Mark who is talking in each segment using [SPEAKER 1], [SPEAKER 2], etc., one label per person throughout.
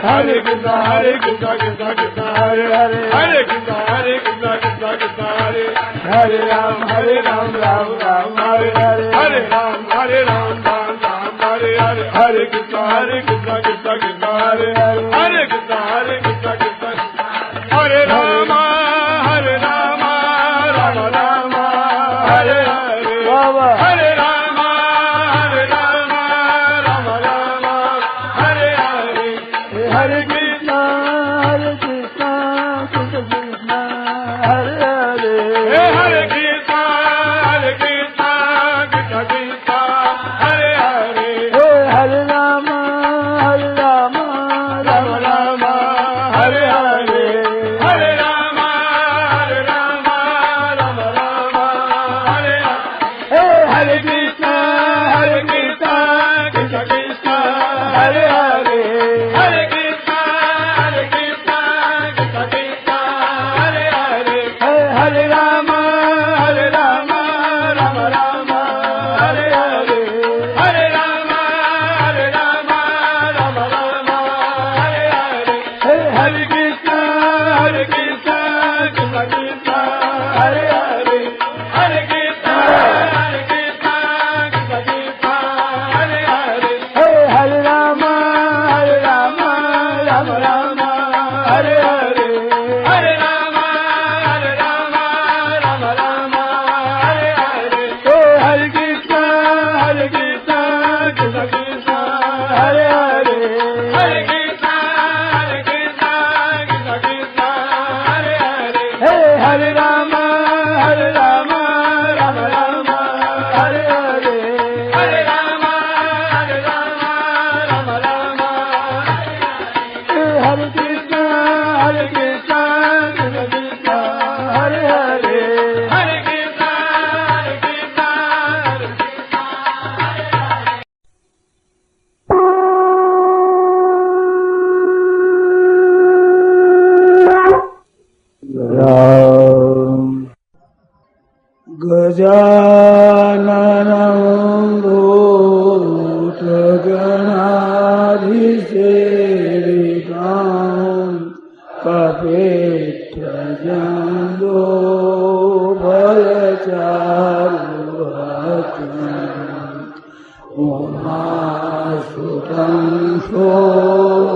[SPEAKER 1] Hare Krishna Hare Krishna Krishna Krishna Hare Hare Hare Krishna Krishna Krishna Hare Hare Ram Ram Ram Hare Hare Hare Ram Ram Hare Hare Hare Krishna Krishna Krishna Hare Hare Hare Krishna Krishna Hare Rama Rama Rama Hare Hare Hare Rama Rama Rama Hare Hare Hare Krishna Krishna Krishna Hare Hare Hare Krishna Krishna Krishna Hare Hare Hare Rama Rama Rama Hare Hare Hare Rama Rama Rama Hare Hare Hare Krishna Krishna Krishna Hare Hare Hare Krishna Krishna Krishna Hare Hare Hare Rama Rama Rama Hare Hare Hare Rama Rama Rama Hare Hare Hare Krishna Krishna Krishna Hare Hare Hare Krishna Krishna Krishna Hare Hare Hare Rama Rama Rama Hare Hare Hare Rama Rama Rama Hare Hare Hare Krishna Krishna Krishna Hare Hare Hare Krishna Krishna Krishna Hare Hare Hare Rama Rama Rama Hare Hare Hare Rama Rama Rama Hare Krishna Krishna Krishna Hare Hare Hare Krishna Krishna Gajananam Bhutaganaधिसेवितां Kapitra Balacharuvatam Umasutam Shokalina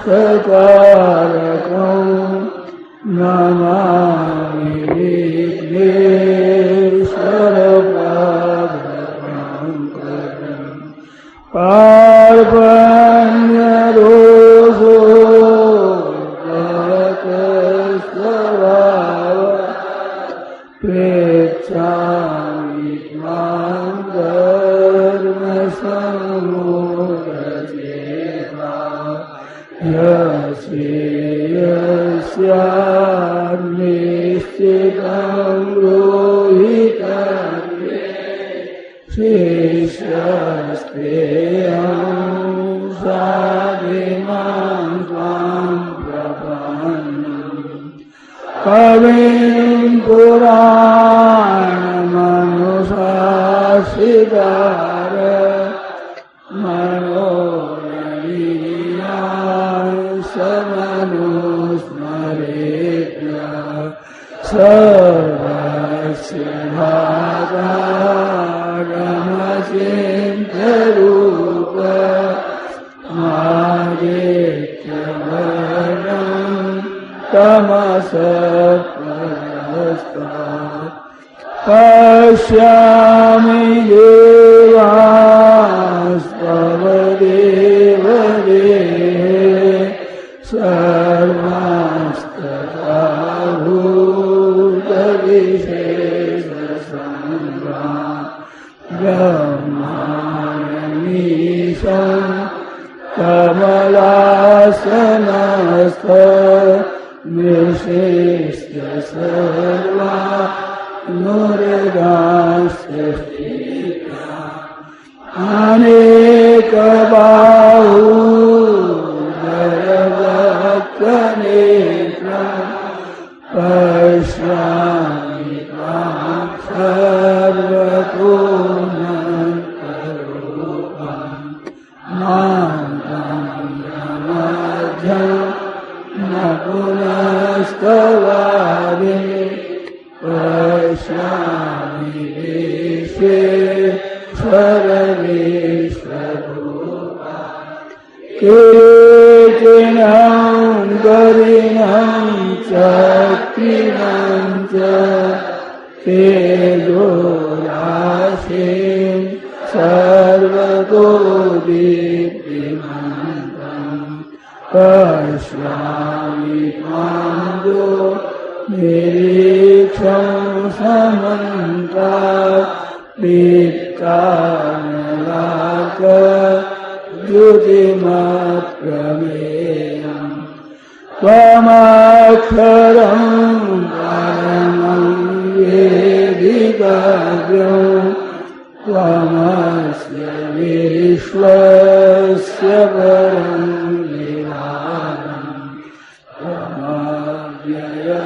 [SPEAKER 1] Satarakam Namami Vighneswarapadankaram Parvanya Roso Bhatasvara Prechami Tvam Dharma Samudacheta Yasyanischitam rohitam Shishyastreyam sadimam tvam prapannam Kavim Puranamanushashidara Manoraniyam Samanusmaretya Sarvasya Bhagaramachintarupa Madityavarnam Tamasapparastat Pashyami devastavadevadehe sarvastatahutabhisheshasambrah brahmanamisham kamalasanastva nishishya sarva Nuridansya Aneka Bahu Dharabhaktanetra Pashyami Tvam Sarvatunantarupam Mantam
[SPEAKER 2] सर्वेश्वरूपा कीर्तिनं गरिणं चक्रिणं च तेजोराशिं सर्वतो दीप्तिमन्तं पश्यामि त्वां निरीक्षं समन्तात् दीप्तानलाकद्युतिमप्रमेयम् त्वमक्षरं परमं वेदितव्यं त्वमस्य विश्वस्य परं निधानम् त्वमव्ययः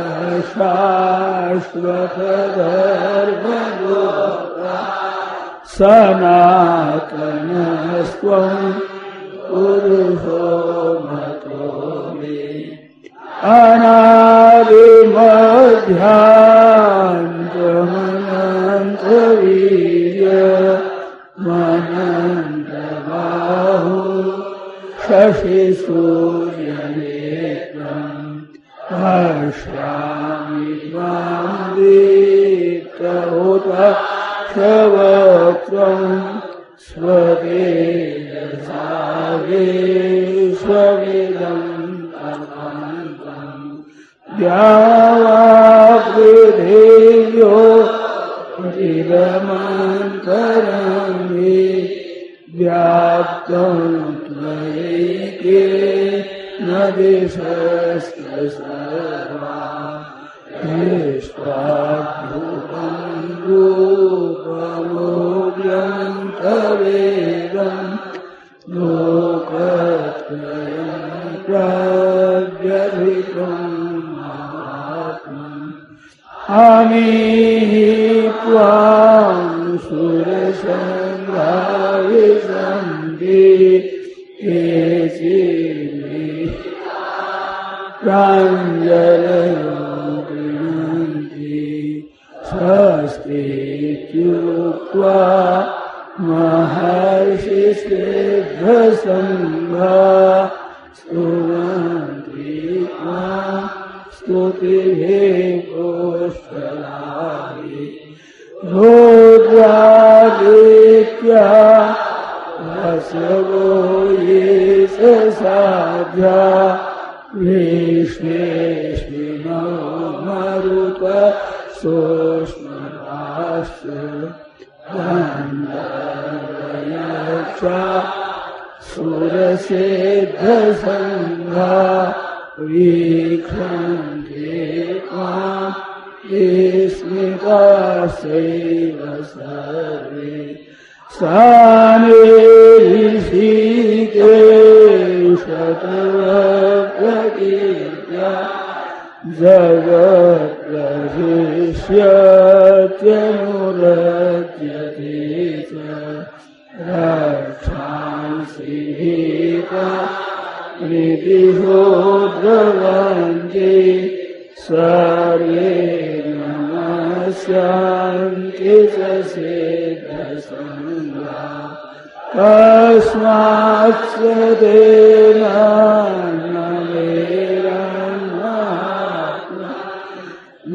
[SPEAKER 2] शाश्वतधर्मगोप्ता सनातनस्त्वं पुरुषो मतो मे अनादिमध्यान्तमनन्तवीर्यमनन्तबाहु शशिसूर्यनेत्रम् पश्यामि त्वां दीप्तहुतश्रवक्त्रं स्वतेजसा विश्वमिदं द्यावापृथिव्यो चिरमन्तरं हि व्याप्तं त्वयैकेन दिशश्च सर्वा दृष्ट्वाद्भुतं रूपमोऽव्यं तवेदं लोकत्रयं प्रव्यथितम् अमीहि त्वां सुरसङ्घा विशन्ति केचिन्मे प्राञ्जलयो गृह्णन्ति स्वस्तीत्युक्त्वा महर्षिसिद्धसङ्घा स्तुवन्ति त्वां स्तुतिभिः पुष्कलाभिः रुद्रादित्या वसवो ये साध्या विश्वेश्विनो मरुत सोष्मराश्च गन्धर्वयक्षा सुरसिद्धसङ्घा वीक्षन्ते त्वां विस्मिताश्चैव सर्वे सानिऋषिकेशतवप्रकीर्त्या जगत्प्रशिष्यत्यनुरज्यते च रक्षांसि भीता निदिशो द्रवन्ति सर्वे नमस्यान्ति च सिद्धसङ्घा कस्माच्च तेन न मेरन्नात्मा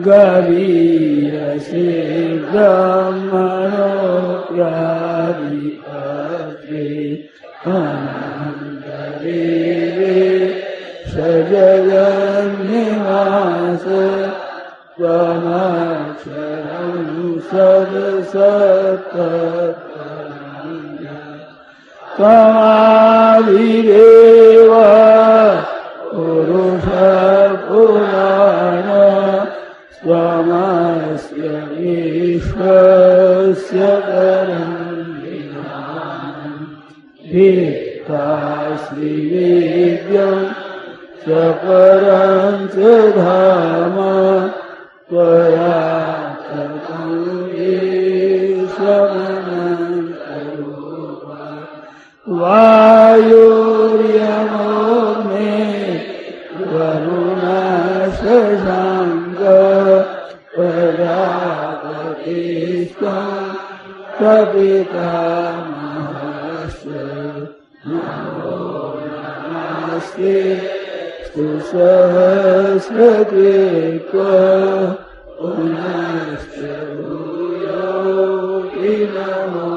[SPEAKER 2] गरीयसे ब्रह्मणोऽप्यादिपत्रे सजगन्निवास त्वमक्षरं सदसत्तत्परं त्वमादिदेव पुरुषपुराण त्वमस्य विश्वस्य परं भित्ताश्रीवेद्यं च परं च धाम त्वया ततं ईश्वरमनन्तरूपा वायुर्यमोऽग्ने वरुणशशाङ्क प्रजापतिस्त्वं पितामहस्य नमो नमस्ते सहस्रकृत्वा पुनश्च भूयोऽपि नमो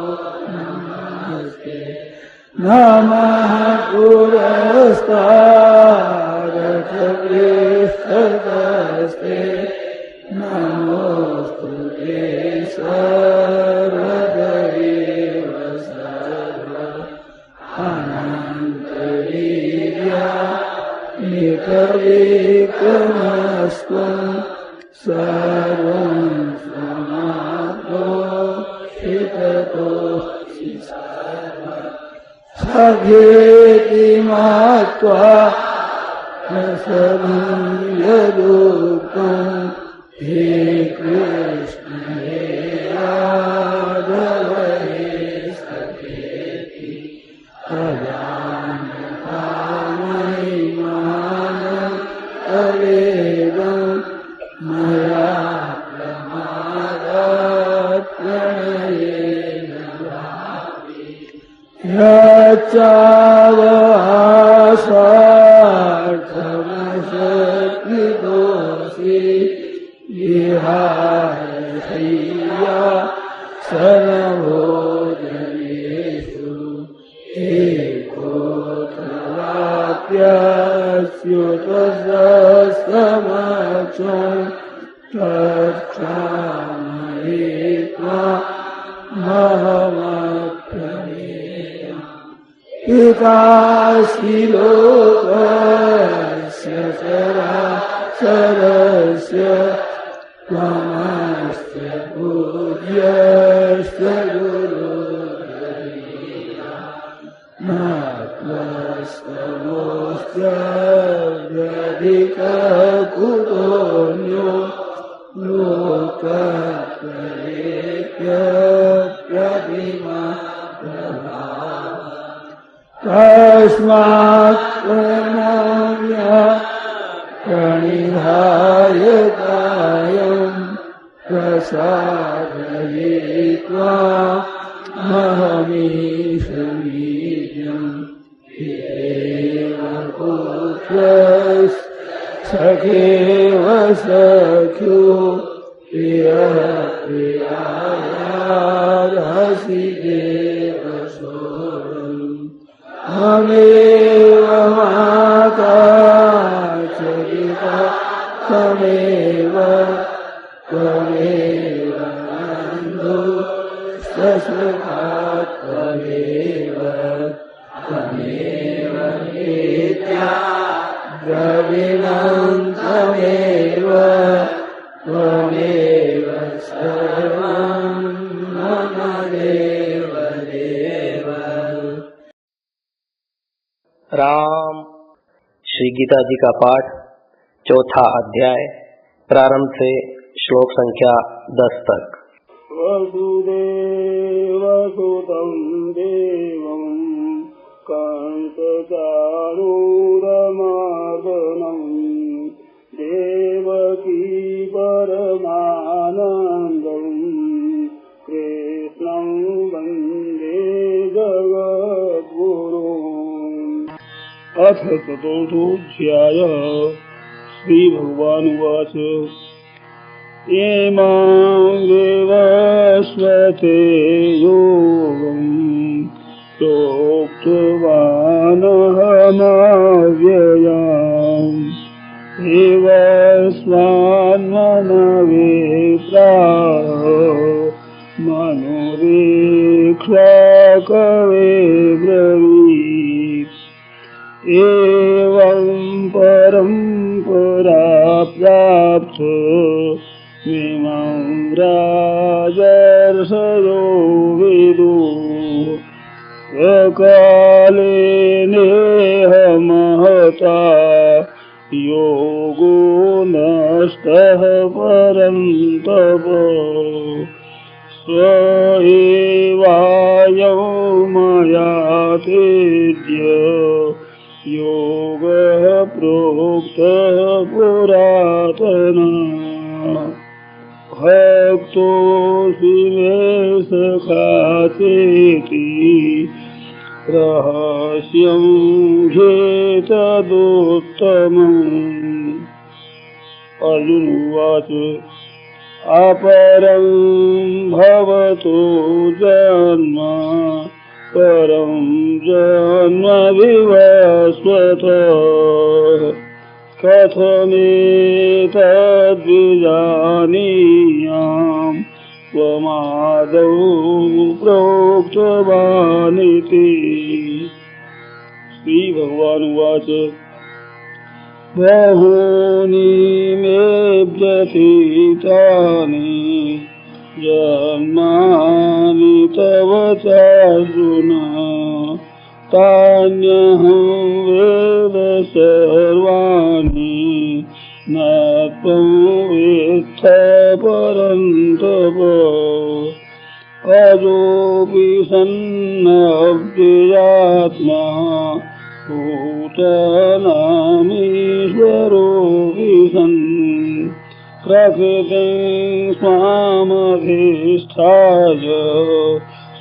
[SPEAKER 2] नमस्ते नमः पुरस्तादथ पृष्ठतस्ते नमोऽस्तु ते सर्वदेव सर्व अनन्तवीर्या निकविक्रमस्त्वं सर्वं समाप्तोषिततोऽसि सखेति मत्वा रसनं यदुक्तं हे कृष्ण हे यादव हे सखेति अजानता महिमानं तवेदं मया प्रमादात् प्रणयेन यच्चावसार्थमशक्तिदोषि विहारशय्या सर्वभोजनेषु एकोऽथवाप्यच्युतसमक्षं तत्क्षामयित्वा महमप्रमेयम् पितासि लोकस्य चराचरस्य त्वमस्य पूज्यश्च गुरुर्गरीया न त्वस्तमोऽस्त्यधिककुतोऽन्यो लोकत्रयेऽप्यप्रतिमा तस्मात् प्रणम्य प्रणिधाय कायं प्रसादयित्वा महमीशमीड्यं पितेव पुत्रस्सखेव सख्यो प्रियः प्रियायार्हसि देव सोऽहम् त्वमेव माता च पिता त्वमेव बन्धुश्च त्वमेव नित्या द्रविणं त्वमेव सर्वं मम देव देव।
[SPEAKER 3] राम। श्री गीता जी का पाठ, चौथा अध्याय, प्रारंभ से श्लोक संख्या 10 तक।
[SPEAKER 2] वसुदेवसुतं देवं कंसचाणूरमर्दनं देवकी परमानन्दं कृष्णं वन्दे जगद्गुरुम्। अथ चतुर्थोऽध्यायः। श्रीभगवानुवाच इमां विवस्वते योगं प्रोक्तवानहमव्ययम् विवस्वान्मनवे प्राह मनुरीक्ष्वा कवे ब्रवीत्। एवं परम्परा प्राप्त इमं राजर्षयो विदुः। स्वकाले नेह महता योगो नष्टः परन्तप। स एवायं मया तेज्य योगः प्रोक्तः पुरातनः। भक्तोऽसि मे सखा चेति रहस्यं ह्येतदुत्तमम्। अर्जुन उवाच अपरं भवतो जन्म परं जन्म विवस्वतः कथमेतद्विजानीयाम् त्वमादौ प्रोक्तवानिति। श्री भगवान उवाच बहूनि मे व्यतीतानि जन्मानि तव चार्जुन तान्यहं वेद सर्वाणि न त्वं वेत्थ परन्तप। अजोऽपि सन्नव्ययात्मा भूतानामीश्वरोऽपि सन् प्रकृतिं स्वामधिष्ठाय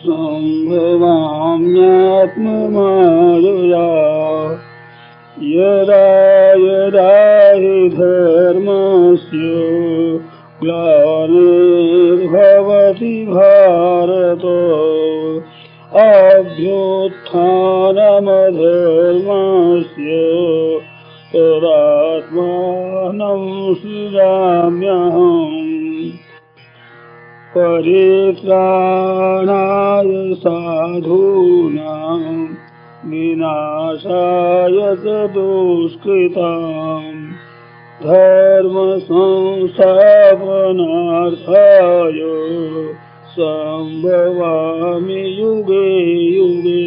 [SPEAKER 2] सम्भवाम्यात्ममायया। यदा यदा हि धर्मस्य ग्लानिर्भवति भारत अभ्युत्थानमधर्मस्य तदात्मानं सृजाम्यहम्। परित्राणाय साधूनां विनाशाय च दुष्कृताम् धर्मसंस्थापनार्थाय सम्भवामि युगे युगे।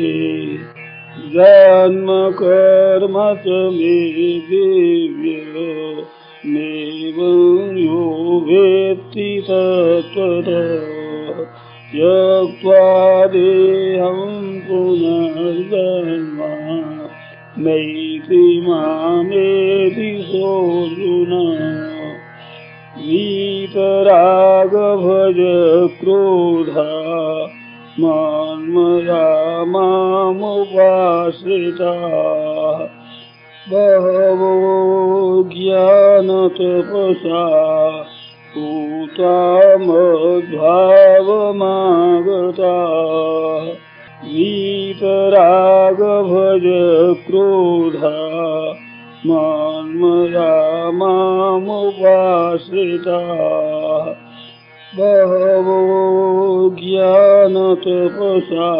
[SPEAKER 2] जन्म कर्म च मे दिव्य नैवं यो वेत्ति तत्त्वतः त्यक्त्वा देहं पुनर्जन्म नैति मामेति सोऽर्जुन। वीतराग भज क्रोधा मन्मया मामुपाश्रिताः बहवो ज्ञानतपसा पूता मद्भावमागताः। वीतराग भज क्रोधा मन्मया मामुपाश्रिताः बहवो ज्ञानतपसा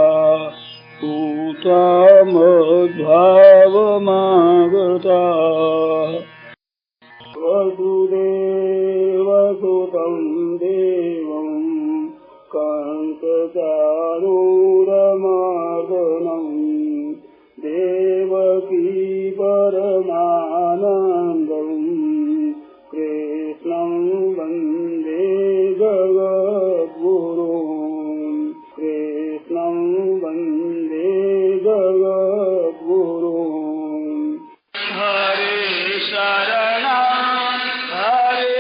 [SPEAKER 2] पूता मद्भावमागताः। वसुदेवसुतं देवं कंसचारूरमर्दनं देवकी परमानन्दं कृष्णं वन्दे जगद्गुरुं। कृष्णं वन्दे जगद्गुरुं। हरे शरणं हरे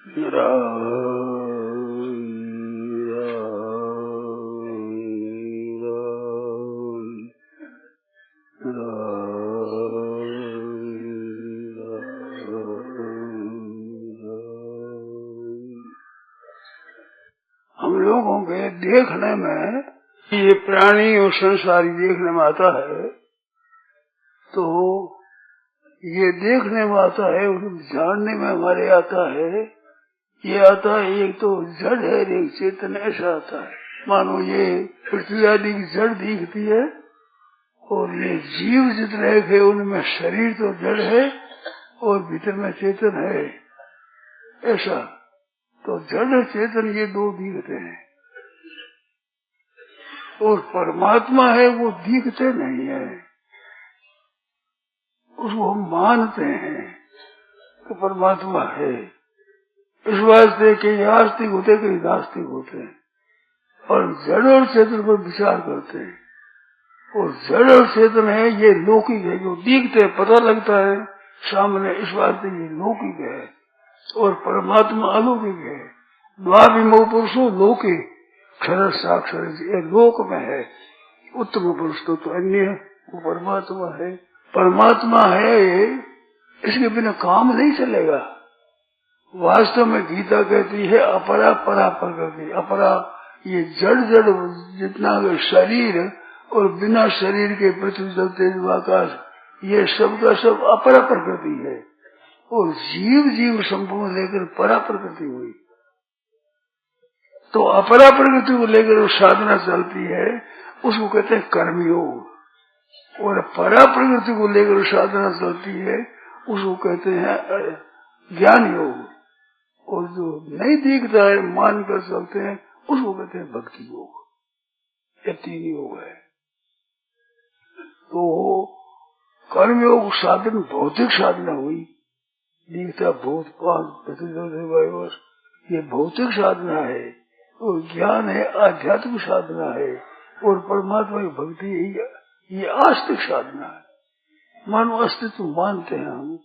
[SPEAKER 1] हम लोगों के देखने में ये प्राणी और संसारी देखने में आता है, तो ये देखने में आता है, जानने में हमारे आता है। ये आता है, एक तो जड़ है, एक चेतन, ऐसा आता है। मानो ये पृथ्वी आदि की जड़ दिखती है और ये जीव जितने है उनमें शरीर तो जड़ है और भीतर में चेतन है, ऐसा। तो जड़ चेतन ये दो दिखते हैं और परमात्मा है वो दिखते नहीं है, उसको हम मानते हैं कि परमात्मा है। इस वास्ते कई आस्तिक होते कई नास्तिक होते हैं और जड़ और चेतन पर विचार करते हैं। और जड़ और चेतन है ये लौकिक है, जो दिखते पता लगता है सामने, इस वास्ते ये लौकिक है और परमात्मा अलौकिक है। द्वाभिमो पुरुषो लोके क्षर साक्षर, ये लोक में है। उत्तम पुरुष तो अन्य है, वो परमात्मा है। परमात्मा है, इसके बिना काम नहीं चलेगा। वास्तव में गीता कहती है अपरा परा प्रकृति। अपरा ये जड़ जड़ जितना शरीर और बिना शरीर के पृथ्वी जल तेज आकाश, ये सब का सब अपरा प्रकृति है और जीव जीव संपूर्ण लेकर परा प्रकृति हुई। तो अपरा प्रकृति को लेकर साधना चलती है, उसको कहते हैं कर्मयोग। और परा प्रकृति को लेकर साधना चलती है, उसको कहते हैं ज्ञान योग। और जो नहीं दिखता है मान कर चलते हैं, उसको कहते हैं भक्ति योग। ये तीन योग है। तो कर्मयोग साधन भौतिक साधना हुई, दिखता भूत पांच, ये भौतिक साधना है। और ज्ञान है, आध्यात्मिक साधना है। और परमात्मा की भक्ति ये आस्तिक साधना है। मानो अस्तित्व मानते हैं हम,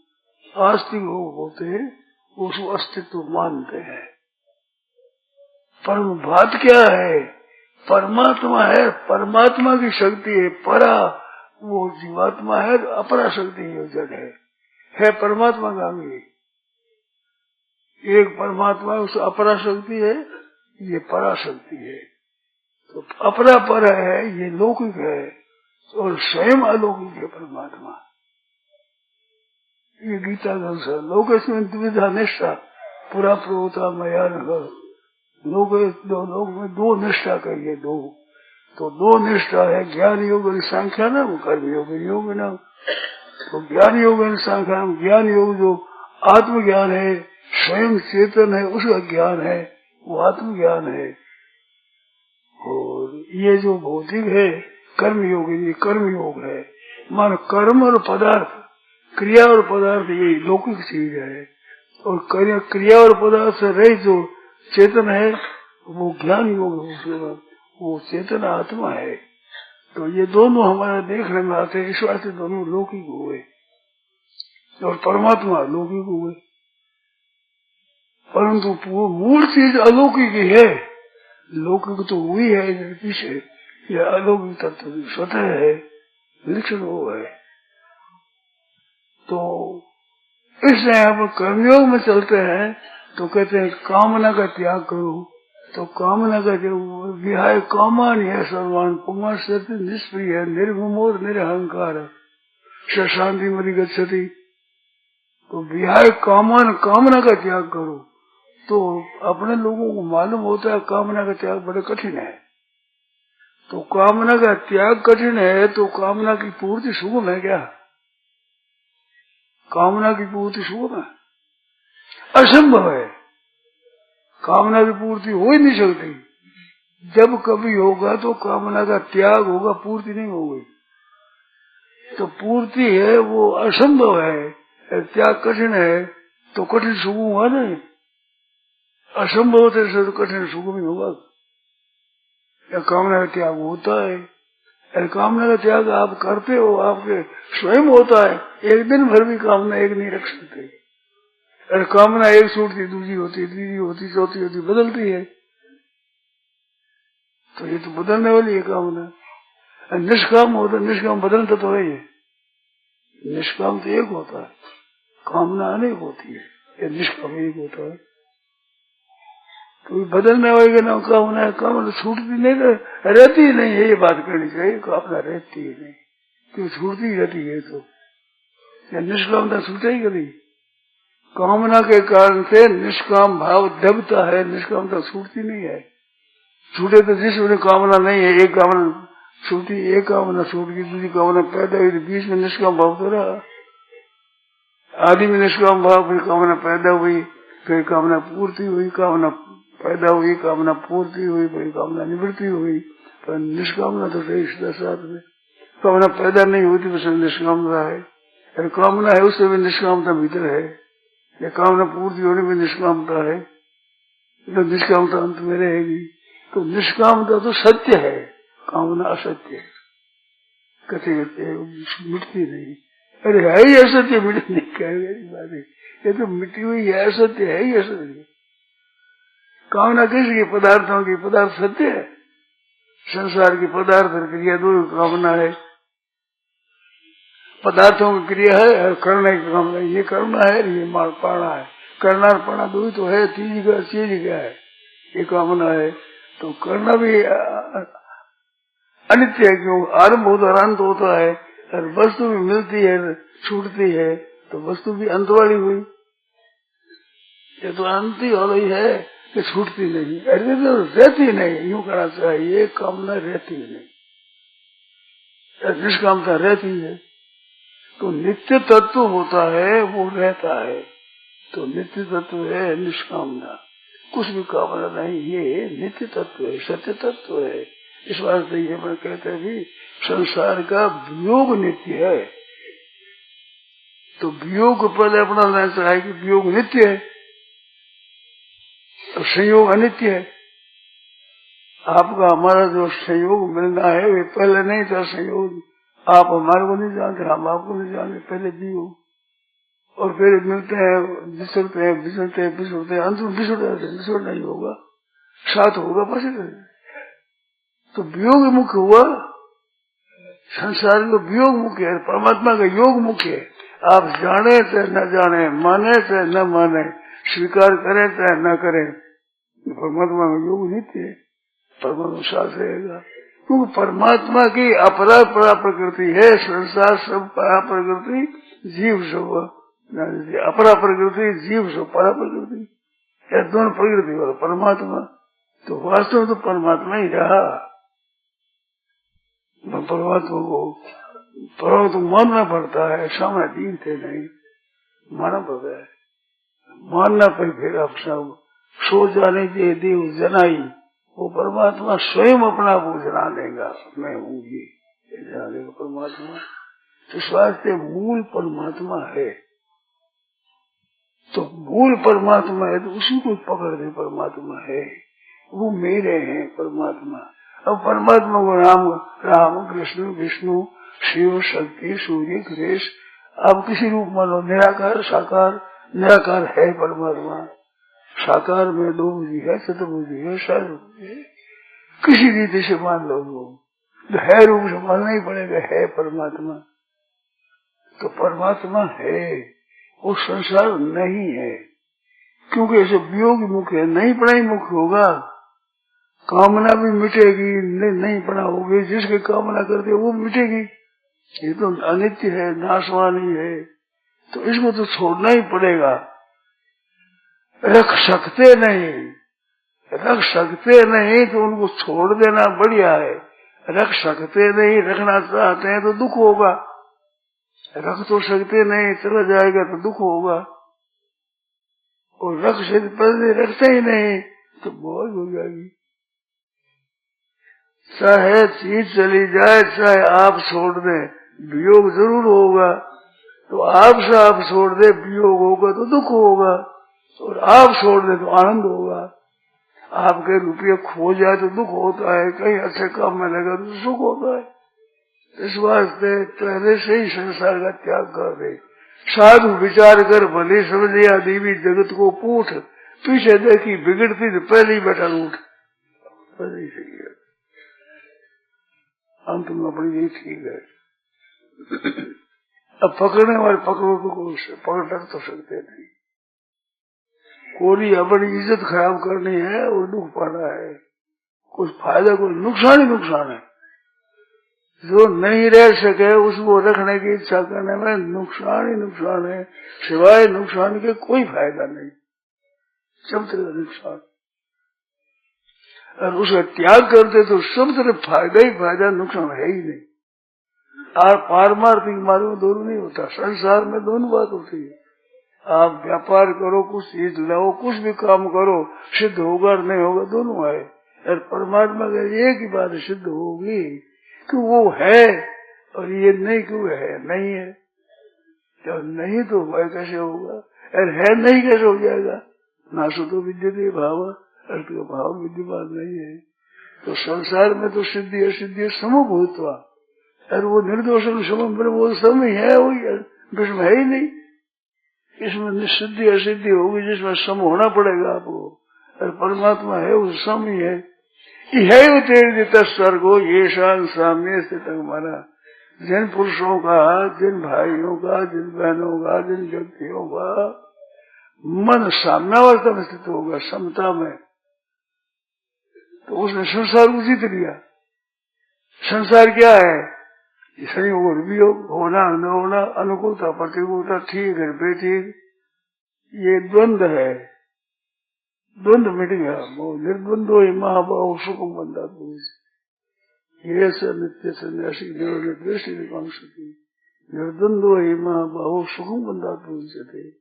[SPEAKER 1] आस्तिक लोग होते हैं, उसको अस्तित्व मानते हैं। परम बात क्या है? परमात्मा है, परमात्मा की शक्ति है। परा वो जीवात्मा है, अपरा शक्ति है, जड़ है परमात्मा का अंग। एक परमात्मा है, उस अपरा शक्ति है, ये परा शक्ति है। तो अपरा पर है, ये लौकिक है और स्वयं अलौकिक है परमात्मा। ये गीता का अनुसार लोक इसमें द्विधा निष्ठा पूरा प्रोता मया लोग में दो निष्ठा कहिए, दो तो दो निष्ठा है, ज्ञान योग और सांख्या नाम, कर्म योग योग नाम। तो ज्ञान योग और सांख्या नाम, ज्ञान योग जो आत्मज्ञान है, स्वयं चेतन है, उसका ज्ञान है, वो आत्मज्ञान है। और ये जो भौतिक है कर्म योग, ये कर्म योग है। मान कर्म और पदार्थ, क्रिया और पदार्थ ये लौकिक चीज है। और क्रिया और पदार्थ से रहित जो चेतन है वो ज्ञान योग है, वो चेतन आत्मा है। तो ये दोनों हमारे देखने में आते हैं, इस वास्ते दोनों लौकिक हुए और परमात्मा लौकिक हुए। परंतु वो मूल चीज अलौकिक ही है, लौकिक तो हुई है पीछे, यह अलौकिक तत्व स्वतः है, विलक्षण वो है। तो इसलिए आप कर्मयोग में चलते हैं तो कहते हैं कामना का त्याग करो। तो कामना का जो विहाय कामान है सर्वान पुमान सत्य निष्प्रिय निर्विमोर निरहंकार शांति मरी गच्छति। तो विहाय कामान, कामना का त्याग करो। तो अपने लोगों को मालूम होता है कामना का त्याग बड़ा कठिन है। तो कामना का त्याग कठिन है तो कामना की पूर्ति सुगम है क्या? कामना की पूर्ति सुगम है? असंभव है। कामना की पूर्ति हो ही नहीं सकती। जब कभी होगा तो कामना का त्याग होगा, पूर्ति नहीं होगी। तो पूर्ति है वो असंभव है, त्याग कठिन है। तो कठिन सुगम हुआ नहीं, असंभव से तो कठिन सुगम ही होगा। या कामना का त्याग होता है, कामना का त्याग आप करते हो, आपके स्वयं होता है। एक दिन भर भी कामना एक नहीं रख सकते। अरे कामना एक छूटती, दूसरी होती, तीसरी होती, चौथी होती, बदलती है। तो ये तो बदलने वाली है कामना। निष्काम होता, निष्काम बदलता तो है ये। निष्काम तो एक होता है, कामना अनेक होती है, ये निष्काम एक होता है। तो बदलने वाली ना कामना, कामना छूटती नहीं, रहती ही नहीं है, ये बात करनी चाहिए। कामना रहती ही नहीं, क्यों छूटती रहती है। तो निष्कामता छूटे ही कभी। कामना के कारण से निष्काम भाव दबता है, निष्कामता छूटती नहीं है। छूटे तो जिसमें कामना नहीं है, एक कामना छूटी, एक कामना छूट गई, दूसरी कामना पैदा हुई, बीच में निष्काम भाव तो रहा। आदि में निष्काम भाव, फिर कामना पैदा हुई, फिर कामना पूर्ति हुई, कामना पैदा हुई, कामना पूर्ति हुई, फिर कामना निवृत्ति हुई। पर निष्कामना तो सही साथ में कामना पैदा नहीं होती, बस निष्कामता है। अगर कामना है उससे भी निष्कामता भीतर है, या कामना पूर्ति होने में निष्कामता है, तो निष्कामता अंत में रहेगी। तो निष्कामता तो सत्य है, कामना असत्य है। कथे मिटती नहीं। अरे है ही असत्य, मिट नहीं कहेगी बात है, ये तो मिटी हुई है, असत्य है ही असत्य। कामना किसकी? पदार्थों की। पदार्थ सत्य है, संसार की पदार्थ क्रिया दो कामना है। पदार्थों की क्रिया है और करने की कामना, ये करना है, ये मार पाना है। करना और पाना दो ही तो है, चीज क्या है, ये कामना है। तो करना भी अनित्य है, क्यों? आरंभ होता है, अंत होता है, और वस्तु भी मिलती है, छूटती है, तो वस्तु भी अंत वाली हुई। ये तो अंत ही हो रही है कि छूटती नहीं, ऐसे तो रहती नहीं। यूं कहना चाहिए, कामना रहती नहीं, निष्कामता रहती है। तो नित्य तत्व होता है, वो रहता है। तो नित्य तत्व है निष्कामना, कुछ भी कामना नहीं, ये नित्य तत्व है, सत्य तत्व है। इस वास्ते ये मैं कहते हैं भी संसार का वियोग नित्य है। तो वियोग पहले अपना लेना चाहिए कि वियोग नित्य है और संयोग अनित्य है। आपका हमारा जो संयोग मिलना है वे पहले नहीं था संयोग। आप हमारे को नहीं जानते, हम आपको नहीं जानते, पहले वियोग, और फिर मिलते हैं, बिछड़ते हैं, बिछड़ते हैं, बिछड़ते हैं, अंत में बिछड़ जाते हैं। बिछड़ नहीं होगा, साथ होगा बस। तो वियोग मुख्य हुआ, संसार का वियोग मुख्य है, परमात्मा का योग मुख्य है। आप जाने चाहे न जाने, माने चाहे न माने, स्वीकार करें चाहे न करें, परमात्मा का योग नित्य है, परमात्मा साथ रहेगा। क्योंकि परमात्मा की अपरा परा प्रकृति है, संसार सब परा प्रकृति, जीव सब अपरा प्रकृति, जीव सब परा प्रकृति, या दोनों प्रकृति वाला परमात्मा। तो वास्तव में तो परमात्मा ही रहा। परमात्मा को परम तो मानना पड़ता है, सामने दीन थे नहीं, मानना पड़ता है। मानना पर फिर आप सब सो जाने दे देव जनाई, वो परमात्मा स्वयं अपना वो जना देगा, मैं हूँ ये जना देगा परमात्मा। तो स्वास्थ्य मूल परमात्मा है, तो मूल परमात्मा है, तो उसी को पकड़ दे, परमात्मा है, वो मेरे हैं परमात्मा। अब परमात्मा को राम कृष्ण विष्णु शिव शक्ति सूर्य गणेश, अब किसी रूप मानो, निराकार साकार, निराकार है परमात्मा, साकार में दो बुद्धि है, चतुर्भुजी है, सर्वभुजी है, किसी रीति से मान लो, वो है रूप से मानना ही पड़ेगा, है परमात्मा। तो परमात्मा है, वो संसार नहीं है, क्योंकि ऐसे वियोग मुख्य है, नहीं पढ़ाई मुख्य होगा, कामना भी मिटेगी, नहीं पढ़ा होगी, जिसकी कामना करते वो मिटेगी। ये तो अनित्य है, नाशवानी है, तो इसको तो छोड़ना ही पड़ेगा। रख सकते नहीं तो उनको छोड़ देना बढ़िया है। रख सकते नहीं, रखना चाहते हैं तो दुख होगा। रख तो सकते नहीं, चला जाएगा तो दुख होगा, और रखते ही नहीं तो मौज हो जाएगी। चाहे चीज चली जाए, चाहे आप छोड़ दें, वियोग जरूर होगा। तो आपसे आप छोड़ दे, वियोग होगा तो दुख होगा, और आप छोड़ दे तो आनंद होगा। आपके रुपये खो जाए तो दुख होता है, कहीं अच्छे काम में लगा तो सुख होता है। इस वास्ते पहले से ही संसार का त्याग कर दे, साधु विचार कर भले समझिया देवी जगत को पूठ, पीछे देखी बिगड़ती तो पहले ही बैठा उठ, पहले ही सही है। अंत में अपनी यही ठीक है। अब पकड़ने वाले पकड़ो तो पकड़ तो सकते नहीं। कोई अपनी इज्जत खराब करनी है और दुख पाना है, कुछ फायदा कोई नुकसान ही नुकसान है। जो नहीं रह सके उसको रखने की इच्छा करने में नुकसान ही नुकसान है, सिवाय नुकसान के कोई फायदा नहीं, सब तरह नुकसान। और उसका त्याग करते तो सब तरह फायदा ही फायदा, नुकसान है ही नहीं। और पारमार्थिक मार्ग में दोनों नहीं होता, संसार में दोनों बात होती है। आप व्यापार करो, कुछ चीज लाओ, कुछ भी काम करो, सिद्ध होगा नहीं होगा दोनों है। और परमात्मा का एक ही बात सिद्ध होगी कि वो है और ये नहीं क्यों है, नहीं है। जब नहीं तो वह कैसे होगा, और है नहीं कैसे हो जाएगा। नासो तो विद्यते भाव, अर्थ का भाव विद्यमान नहीं है। तो संसार में तो सिद्धि असिद्धि समभूतवा, और वो निर्दोष सम ब्रह्म वो सम ही है, वही विषम है ही नहीं। इसमें सिद्धि असिद्धि होगी जिसमें सम होना पड़ेगा आपको, और परमात्मा है वो सम ही है। यह तेज स्वर्गो ये शान सामने स्थित हमारा, जिन पुरुषों का, जिन भाइयों का, जिन बहनों का, जिन व्यक्तियों का मन साम्यावस्था में स्थित होगा, समता में, तो उसने संसार को जीत लिया। संसार क्या है, संयोग और वियोग, होना न होना, अनुकूलता प्रतिकूलता, ठीक है बेठीक, ये द्वंद्व है। द्वंद्व मिट गया, वो निर्द्वंदो ही महाभाव सुखम बंदा ये नित्य सन्यासी दृष्टि निकांक्षति, निर्द्वंदो ही महाभाव सुखम बंदा पूजते।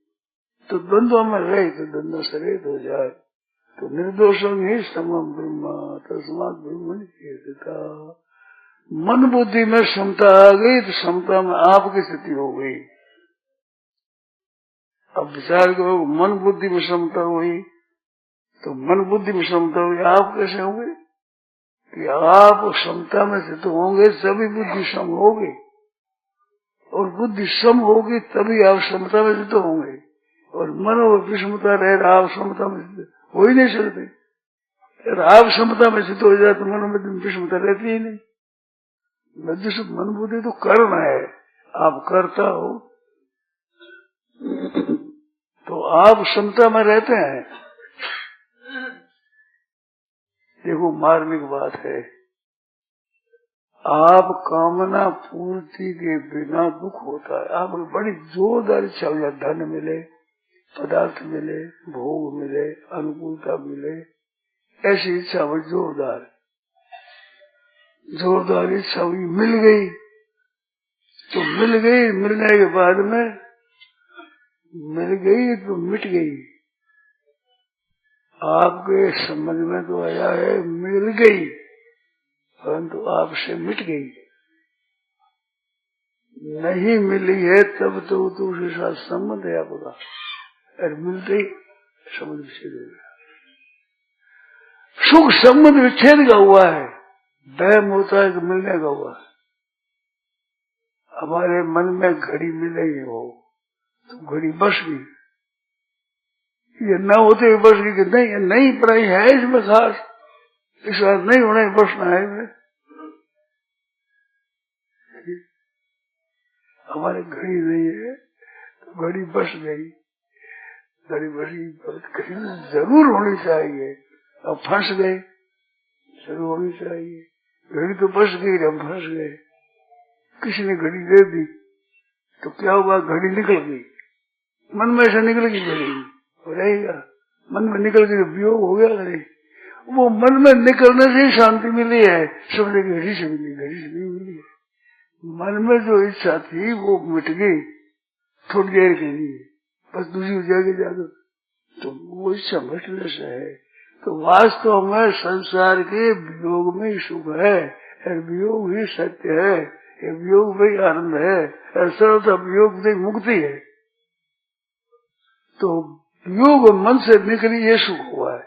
[SPEAKER 1] तो द्वंद्व में रहे तो द्वंद्व से रहित हो जाए, तो निर्दोषम ही समम ब्रह्म तस्मात् ब्रह्मण कीर्तिता। मन बुद्धि में समता आ गई तो समता में आपकी स्थिति हो गई। अब विचार करो, मन बुद्धि में समता हुई तो मन बुद्धि में समता हुई, आप कैसे होंगे कि आप समता में स्थित होंगे तभी बुद्धि सम होगी, और बुद्धि सम होगी तभी आप समता में स्थित होंगे। और मन और विषमता रहे आप समता में स्थित हो ही नहीं सकते। अगर आप समता में स्थित हो जाए तो मन में विषमता रहती ही नहीं। मन बुद्धि तो कर्म है, आप करता हो तो आप समता में रहते हैं। देखो मार्मिक बात है, आप कामना पूर्ति के बिना दुख होता है। आप बड़ी जोरदार इच्छा हो जाए, धन मिले, पदार्थ मिले, भोग मिले, अनुकूलता मिले, ऐसी इच्छा बड़ी जोरदार इच्छा हुई, मिल गई तो मिल गई, मिलने के बाद में मिल गई तो मिट गई। आपके समझ में तो आया है मिल गई, परंतु आपसे मिट गई। नहीं मिली है तब तो उसके साथ संबंध है आपका, और मिलते ही संबंध विच्छेद हो गया। सुख संबंध विच्छेद का हुआ है, वहम होता है कि मिलने का हुआ है। हमारे मन में घड़ी मिलेगी हो तो घड़ी बस गई, ये न होते हुए बस गई कि नहीं पढ़ाई है इसमें खास, इस बात नहीं होना है, बसना है इसमें। हमारे घड़ी नहीं है तो घड़ी बस गई, घड़ी बसी घड़ी जरूर होनी चाहिए, अब फंस गए, जरूर होनी चाहिए। घड़ी तो बस गई, हम फंस गए। किसी ने घड़ी दे दी तो क्या हुआ, घड़ी निकल गई, मन में ऐसा निकल गई घड़ी रहेगा, मन में निकल गई वियोग हो गया घड़ी। वो मन में निकलने से ही शांति मिली है, समझे घड़ी से मिली, घड़ी से नहीं मिली है। मन में जो इच्छा थी वो मिट गई थोड़ी देर के लिए, बस दूसरी जगह जाकर, तो वो इच्छा मिटने से है। तो वास्तव में संसार के वियोग में ही सुख है, और वियोग ही सत्य है, वियोग में आनंद है, और सर्वथा वियोग से मुक्ति है। तो वियोग मन से निकली ये सुख हुआ है।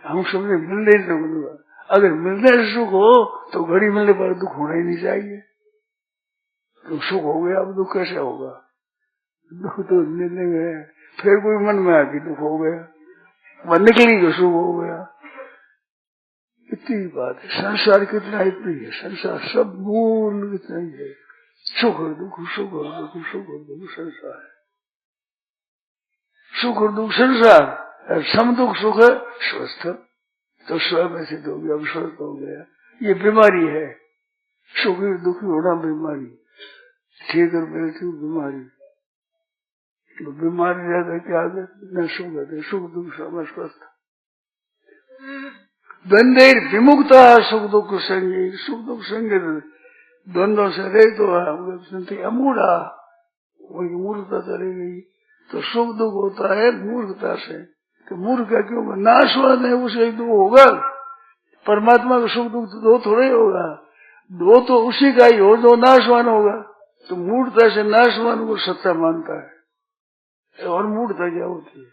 [SPEAKER 1] हम सबने मिलने से मिलूंगा, अगर मिलने से सुख हो तो घड़ी मिलने पर दुख होना ही नहीं चाहिए। तो सुख हो गया, अब दुख कैसे होगा। दुख तो मिलेंगे, फिर कोई मन में आके दुख हो गया, वह निकली तो सुख हो गया। इतनी बात है, संसार कितना इतनी है, संसार सब मूल इतना ही है, सुख और दुख, सुख और दुख, सुख और दुख संसार है, सुख और दुख संसार। सम दुख सुख है स्वस्थ, तो स्वयं सिद्ध हो गया, स्वस्थ हो गया। ये बीमारी है, सुखी दुखी होना बीमारी, ठीक और बेटी बीमारी। तो बीमारी रहता क्या न सुख है, सुख दुख सब स्वस्थ। द्वंद्व विमुक्ता सुख दुख संगी, सुख दुख संगी द्वंद्वों से रहित तो अमूढ़ा, वही मूर्खता चली गई। तो सुख दुख होता है मूर्खता से, तो मूर्ख का क्यों नाशवान है, उसे दुख होगा। परमात्मा का सुख दुख दो थोड़े होगा, दो तो उसी का ही हो जो नाशवान होगा। तो मूर्खता से नाशवान को सत्ता मानता है, और मूर्खता क्या होती है,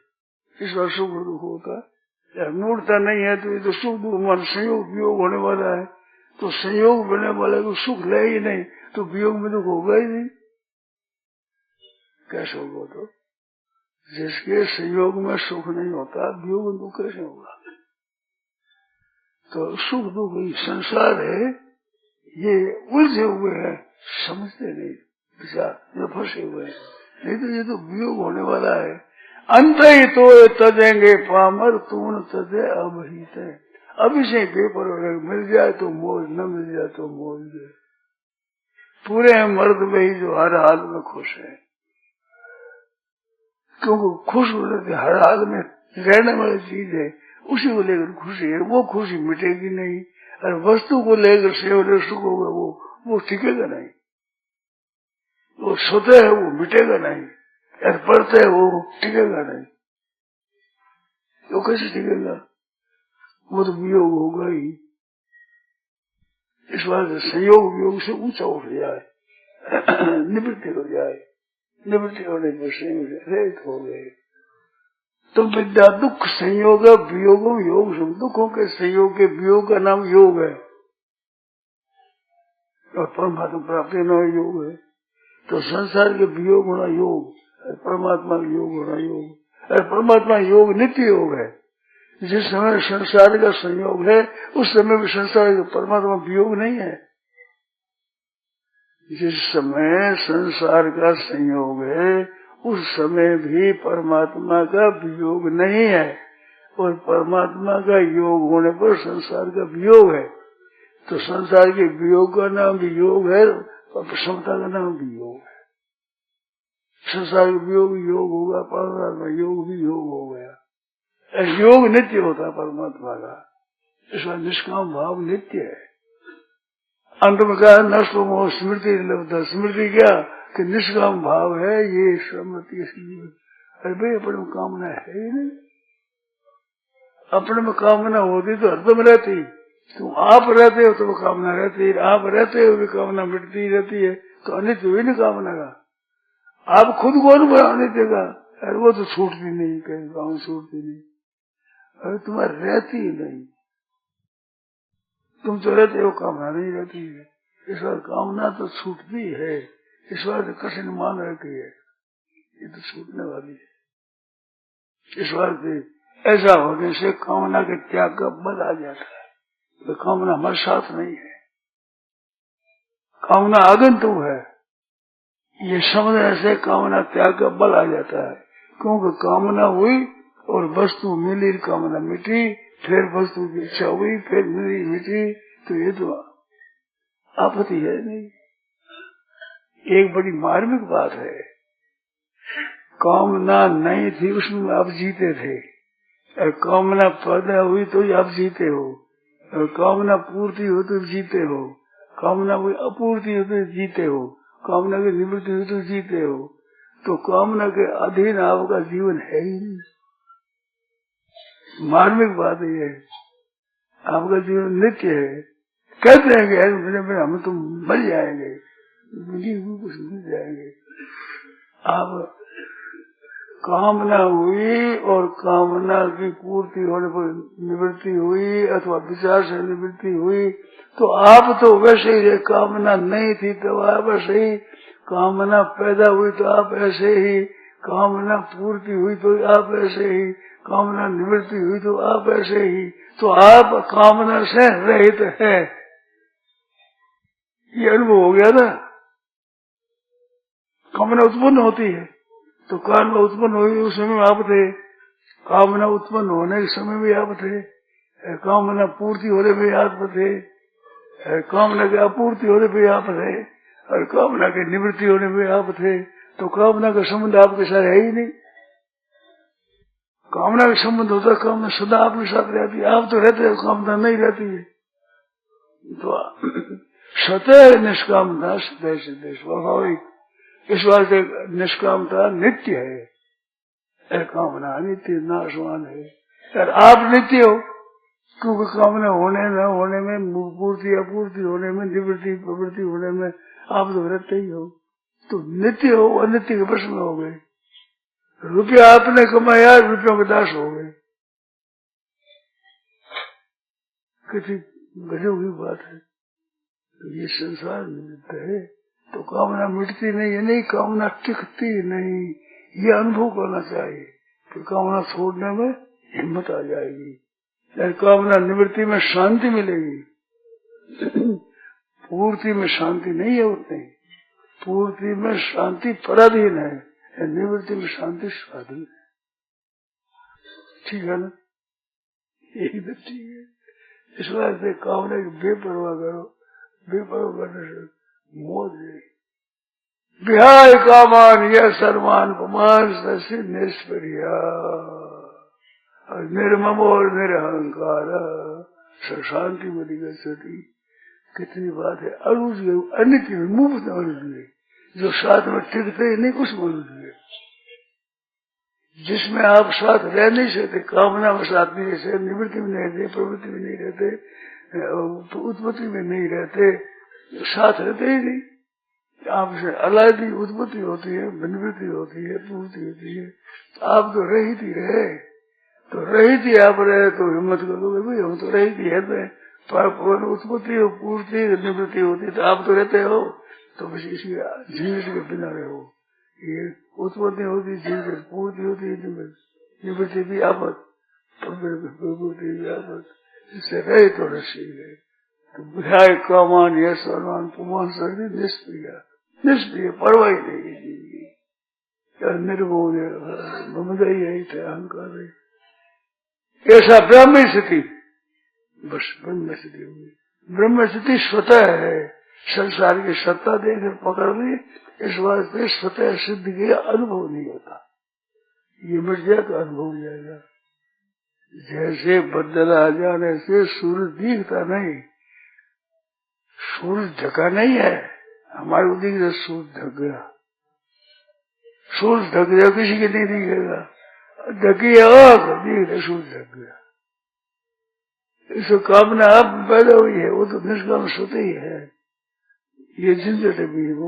[SPEAKER 1] इस बार सुख दुख होता है। मूर्खता नहीं है तो ये तो सुख दुख मन संयोग वियोग होने वाला है, तो संयोग बनने वाला को सुख ले ही नहीं, तो वियोग में दुख होगा ही नहीं। कैसे होगा? तो जिसके संयोग में सुख नहीं होता, वियोग में दुख कैसे होगा? तो सुख दुख संसार है, ये उलझे हुए हैं, समझते नहीं, विचार जो फंसे हुए हैं। नहीं तो ये तो वियोग होने वाला है। अंत ही तो तजेंगे पामर, तून तजे अबहित है। अभी से पेपर मिल जाए तो मौज, न मिल जाए तो मौज। पूरे मर्द में ही जो हर हाल में खुश है, क्योंकि खुश होने से हर हाल में रहने वाली चीज है, उसी को लेकर खुशी है, वो खुशी मिटेगी नहीं। और वस्तु को लेकर सेवरे सुख होगा, वो टिकेगा नहीं, वो स्वतः है वो मिटेगा नहीं, और पड़ता है वो टिकेगा नहीं। तो कैसे टिकेगा? वो तो वियोग होगा ही। इस बात से संयोग वियोग से ऊंचा उठ जाए, निवृत्ति हो जाए, निवृत्ति होने पर संयोग रहित हो गए। तो विद्या दुख संयोग वियोग योग, दुखों के संयोग के वियोग का नाम योग है, और परमात्मा प्राप्ति न योग है। तो संसार के वियोग होना योग, परमात्मा का योग होना योग, और परमात्मा योग नित्य योग है। जिस समय संसार का संयोग है, उस समय भी संसार का परमात्मा वियोग नहीं है। जिस समय संसार का संयोग है, उस समय भी परमात्मा का वियोग नहीं है, और परमात्मा का योग होने पर संसार का वियोग है। तो संसार के वियोग का नाम भी योग है, और समता का नाम भी योग है। संसार का वियोग योग होगा, परमात्मा योग भी योग हो गया। योग नित्य होता है परमात्मा का, इसका निष्काम भाव नित्य है। अंत में कहा नष्ट हो स्मृति लभता, स्मृति क्या कि निष्काम भाव है, ये स्मृति इसकी। अरे भाई अपने में कामना है ही नहीं, अपने में कामना होती तो हरदम रहती। तुम आप रहते हो तो कामना रहती है, आप रहते हो भी कामना मिटती रहती है, तो अनित्य हुई नहीं कामना का। आप खुद को अनुभव अनित्य का, अरे वो तो छूटती नहीं, कहीं गाँव छूटती नहीं, अरे तुम्हारी रहती ही नहीं। तुम तो रहते हो, कामना नहीं रहती है। इस बार कामना तो छूटती है, इस बार तो कठिन मान रखी है, ये तो छूटने वाली है। इस बार से ऐसा होने से कामना के त्याग का बल आ जाता है। तो कामना हमारे साथ नहीं है, कामना आगंतुक है। ये समझने से कामना त्याग का बल आ जाता है, क्योंकि कामना हुई और वस्तु मिली, कामना मिटी, फिर वस्तु की इच्छा हुई, फिर मिली मिटी, तो ये तो आपत्ति है नहीं। एक बड़ी मार्मिक बात है, कामना नहीं थी उसमें आप जीते थे, और कामना पैदा हुई तो आप जीते हो, और कामना पूर्ति हो तो जीते हो, कामना कोई अपूर्ति हो तो जीते हो, कामना की निवृत्ति हो तो जीते हो। तो कामना के अधीन आपका जीवन है ही नहीं। मार्मिक बात ये है, आपका जीवन नित्य है। कहते हैं कि हम तो मर जाएंगे, कुछ मिल जाएंगे। आप कामना हुई और कामना की पूर्ति होने पर निवृत्ति हुई, अथवा विचार से निवृत्ति हुई, तो आप तो वैसे ही, कामना नहीं थी तो आप वैसे ही, कामना पैदा हुई तो आप ऐसे ही, कामना पूर्ति हुई तो आप ऐसे ही, कामना निवृत्ति हुई तो आप ऐसे ही। तो आप कामना से रहित है, ये अनुभव हो गया ना। कामना उत्पन्न होती है तो कामना उत्पन्न हुई उस समय आप थे, कामना उत्पन्न होने के समय भी आप थे, कामना पूर्ति होने में आप थे, कामना की अपूर्ति होने पे आप थे, और कामना की निवृत्ति होने में आप थे। तो कामना का संबंध आपके साथ है ही नहीं। कामना का संबंध होता, कामना सदा आपके साथ रहती है, आप तो रहते हैं, कामना नहीं रहती है। तो स्वतः निष्कामता सदैव सिद्धे स्वाभाविक, इस वास्ते निष्कामता नित्य है, कामना अनित्य नाशवान है। और आप नित्य हो, क्योंकि कामना होने न होने में, पूर्ति अपूर्ति होने में, निवृत्ति प्रवृत्ति होने में आप तो रहते ही हो। तो नित्य हो, अनित्य के प्रश्न में हो गए। रुपया आपने कमाया, रुपयों के दास हो गए। कितनी गजब की बात है। तो ये संसार निमित्त है, तो कामना मिटती नहीं है, नहीं कामना टिकती नहीं, ये अनुभव करना चाहिए। तो कामना छोड़ने में हिम्मत आ जाएगी, कामना निवृत्ति में शांति मिलेगी। पूर्ति में शांति नहीं है उतनी, पूर्ति में शांति पराधीन है, निवृत्ति में शांति स्वाधीन है। ठीक है ना, यही तो ठीक है। इस वास्ते कामना की बेपरवाह करो, बेपरवाह करने से मौज है। विहाय कामान यह सर्वान पुमान ससी निष्प्रिया निर्मम और निरहंकार शांति बनी गई। कितनी बात है। अनुज अनित्य मुफ्त अनुज जो साथ में टिकते ही नहीं, कुछ मनुष्य है जिसमें आप साथ रह नहीं सकते, कामना में साथ नहीं रह सकते, निवृत्ति में नहीं रहते, प्रवृत्ति में नहीं रहते, उत्पत्ति में नहीं रहते, साथ रहते ही नहीं। आपसे अलग उत्पत्ति होती है, निवृत्ति होती है, पूर्ति होती है, आप तो रहित ही रहे। तो रहित ही आप रहे तो हिम्मत करोगे भाई हम तो रहित ही है, उत्पत्ति और पूर्ति निवृत्ति होती तो आप तो रहते हो। तो बस इसी जीवित के बिना रहो। ये उत्पत्ति होती, जीवित पूर्ति होती, निवृत्ति भी आपत, प्रवृत्ति भी आपत, इससे रहे तो रसी है। तो बुझाए कामान यह सर्वान पुमान सर्दी निष्प्रिय, निष्प्रिय परवाही नहीं जिंदगी, निर्मोह ममदई है, अहंकार है, ऐसा ब्रह्म स्थिति, बस ब्रह्म स्थिति होगी। ब्रह्म स्थिति स्वतः है, संसार की सत्ता देकर पकड़ ली, इस वास्ते स्वतः सिद्ध के अनुभव नहीं होता। ये मिट जाए तो अनुभव हो जाएगा। जैसे बदल आ जाने से सूरज दिखता नहीं, सूरज ढका नहीं है, हमारे उदिक से सूरज ढक गया, सूरज ढक गया किसी के नहीं दिखेगा, ढकी आग दिख सूरज ढक गया। इसको कामना आप पैदा हुई है, वो तो निष्काम स्वतः ही है। ये झंझट भी है, वो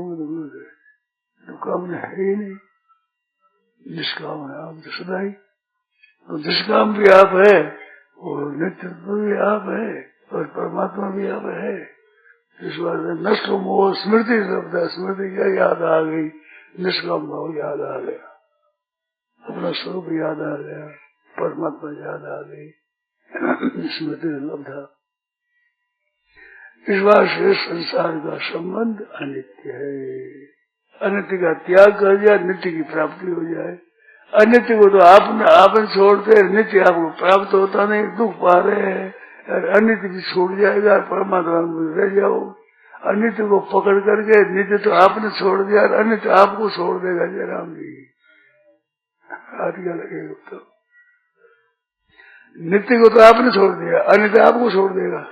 [SPEAKER 1] तो कामना है ही नहीं, निष्काम है आप तो सदा ही। तो निष्काम भी आप है और नित्यत्व भी आप है और परमात्मा भी आप है। इस बार नष्ट मोह स्मृति शब्द, स्मृति क्या याद आ गई, निष्काम भाव याद आ गया, अपना स्वरूप याद आ गया, परमात्मा याद आ गई, स्मृति लब्धा। इस बार से संसार का संबंध अनित्य है। अनित्य का त्याग कर दिया, नित्य की प्राप्ति हो जाए। अनित्य को तो आपने छोड़ते, नित्य आपको प्राप्त होता नहीं, दुख पा रहे हैं, अनित्य भी छूट जाएगा, परमात्मा में रह जाओ। अनित्य को पकड़ करके नित्य तो आपने छोड़ दिया, अनित्य आपको छोड़ देगा। जय राम जी, हाथ क्या लगेगा? तो नित्य को तो आपने छोड़ दिया, अनित्य आपको छोड़ देगा,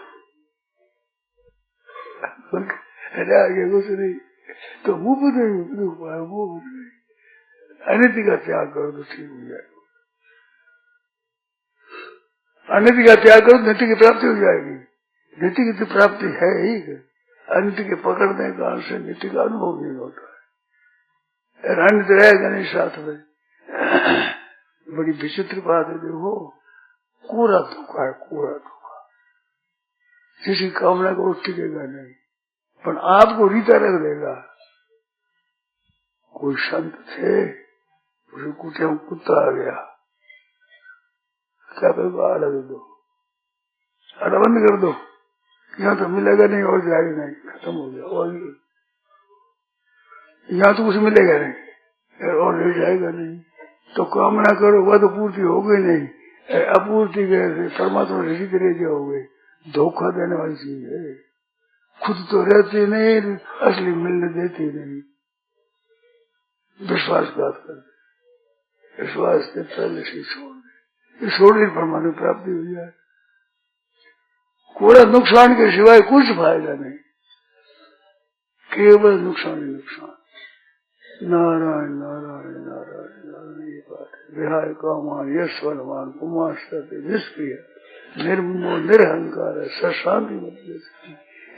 [SPEAKER 1] आगे कुछ नहीं। तो मुफ्त नहीं, अनित्य का त्याग करो तो ठीक हो जाएगा। अनित्य का त्याग करो, नित्य की प्राप्ति हो जाएगी। नित्य की तो प्राप्ति है ही, अनित्य के पकड़ने का से नित्य का अनुभव नहीं होता है, अनित्य रहेगा नहीं साथ में। बड़ी विचित्र बात है, देखो कोरा धोखा है, कोरा धोखा, किसी कामना को टिकेगा नहीं, पर आपको रीता रख देगा। कोई संत थे, उसे कुत्ते में कुत्ता आ गया, क्या करो, आड़ा दे दो, आड़ा बंद कर दो, यहाँ तो मिलेगा नहीं और जाएगा नहीं, खत्म हो गया। और यहाँ तो कुछ मिलेगा नहीं और ले जाएगा नहीं, तो कामना करो, वह तो पूर्ति हो गई नहीं, अपूर्ति के परमात्मा इसी तरह के हो गए। धोखा देने वाली चीज है, खुद तो रहती नहीं, असली मिलने देती नहीं, विश्वासघात कर, विश्वास के पहले से छोड़ दे, छोड़ने परमात्मा प्राप्ति हो जाए। कोई नुकसान के सिवाय कुछ फायदा नहीं, केवल नुकसान ही नुकसान। नारायण नारायण नारायण नारायण, ये बात है। विहाय कामान यशवरमान कुमार सत्य निष्क्रिय निर्मोह निरहंकार शांति मतलब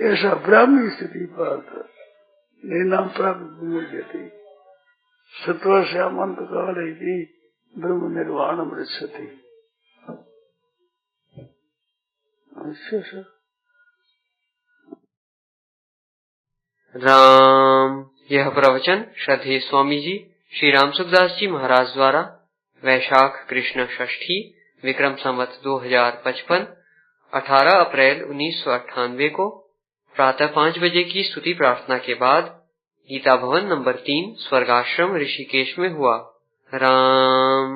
[SPEAKER 1] ऐसा ब्राह्मी स्थिति प्राप्त नाम प्राप्त मुझे सत्व श्यामंत काल ब्रह्म निर्वाण मृक्षति।
[SPEAKER 4] राम। यह प्रवचन श्रद्धेय स्वामी जी श्री राम सुखदास जी महाराज द्वारा वैशाख कृष्ण षष्ठी विक्रम संवत 2055 18 अप्रैल 1998 को प्रातः 5 बजे की स्तुति प्रार्थना के बाद गीता भवन नंबर 3 स्वर्गाश्रम ऋषिकेश में हुआ। राम।